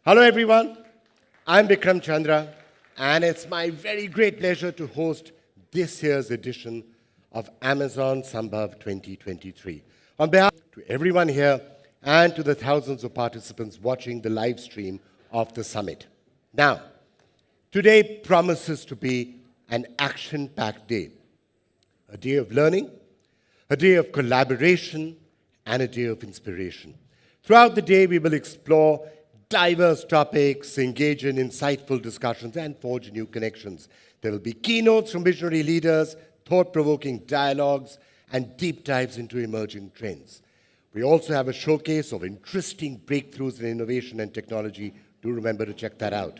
Hello everyone, I'm Vikram Chandra, and it's my very great pleasure to host this year's edition of Amazon Smbhav 2023. On behalf to everyone here and to the thousands of participants watching the live stream of the summit. Now, today promises to be an action-packed day. A day of learning, a day of collaboration, and a day of inspiration. Throughout the day, we will explore diverse topics, engage in insightful discussions, and forge new connections. There will be keynotes from visionary leaders, thought-provoking dialogues, and deep dives into emerging trends. We also have a showcase of interesting breakthroughs in innovation and technology. Do remember to check that out.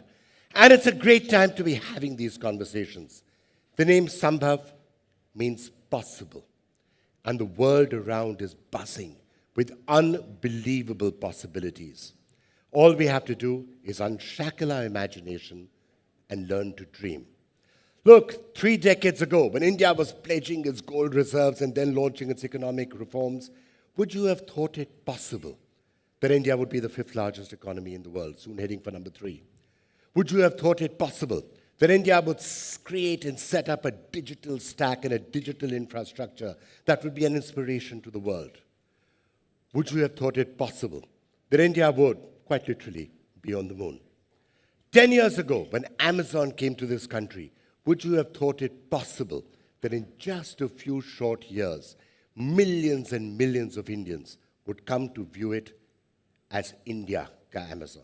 And it's a great time to be having these conversations. The name Smbhav means possible, and the world around is buzzing with unbelievable possibilities. All we have to do is unshackle our imagination and learn to dream. Look, 3 decades ago, when India was pledging its gold reserves and then launching its economic reforms, would you have thought it possible that India would be the 5th largest economy in the world, soon heading for number 3? Would you have thought it possible that India would create and set up a digital stack and a digital infrastructure that would be an inspiration to the world? Would you have thought it possible that India would, quite literally, be on the moon? 10 years ago, when Amazon came to this country, would you have thought it possible that in just a few short years, millions and millions of Indians would come to view it as India ka Amazon?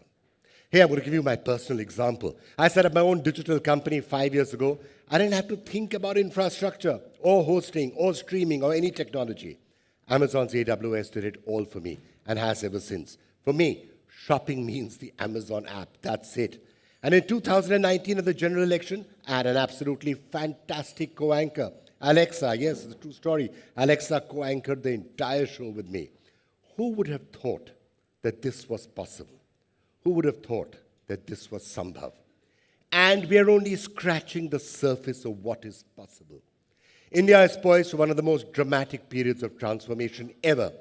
Here, I'm going to give you my personal example. I set up my own digital company 5 years ago. I didn't have to think about infrastructure or hosting or streaming or any technology. Amazon's AWS did it all for me and has ever since. For me, shopping means the Amazon app. That's it. And in 2019 at the general election, I had an absolutely fantastic co-anchor. Alexa, yes, it's a true story. Alexa co-anchored the entire show with me. Who would have thought that this was possible? Who would have thought that this was Smbhav? And we are only scratching the surface of what is possible. India is poised for one of the most dramatic periods of transformation ever.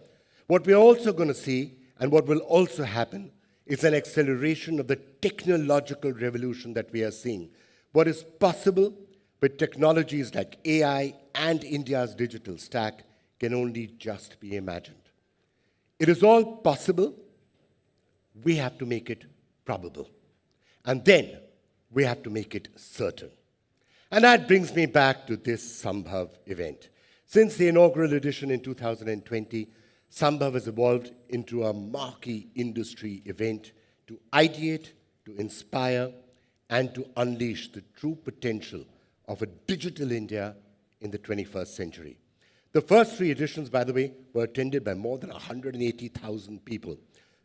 What we're also going to see, and what will also happen, is an acceleration of the technological revolution that we are seeing. What is possible with technologies like AI and India's digital stack can only just be imagined. It is all possible. We have to make it probable. And then we have to make it certain. And that brings me back to this Smbhav event. Since the inaugural edition in 2020, Smbhav has evolved into a marquee industry event to ideate, to inspire, and to unleash the true potential of a digital India in the 21st century. The first 3 editions, by the way, were attended by more than 180,000 people.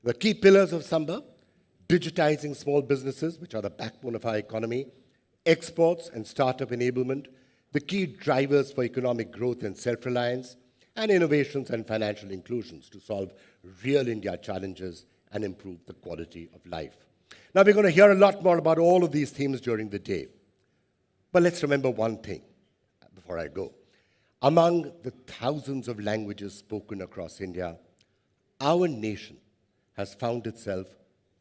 The key pillars of Smbhav: digitizing small businesses, which are the backbone of our economy, exports and startup enablement, the key drivers for economic growth and self-reliance, and innovations and financial inclusions to solve real India challenges and improve the quality of life. Now, we're going to hear a lot more about all of these themes during the day. But let's remember one thing before I go. Among the thousands of languages spoken across India, our nation has found itself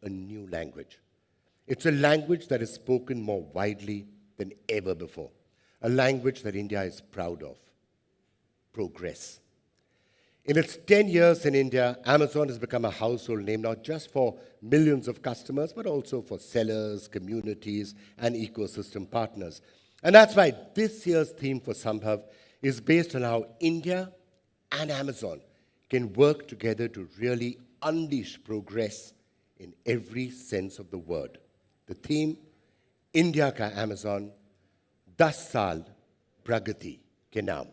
a new language. It's a language that is spoken more widely than ever before, a language that India is proud of: progress. In its 10 years in India, Amazon has become a household name, not just for millions of customers, but also for sellers, communities, and ecosystem partners. And that's why this year's theme for Smbhav is based on how India and Amazon can work together to really unleash progress in every sense of the word. The theme, India ka Amazon, 10 saal pragati ke naam.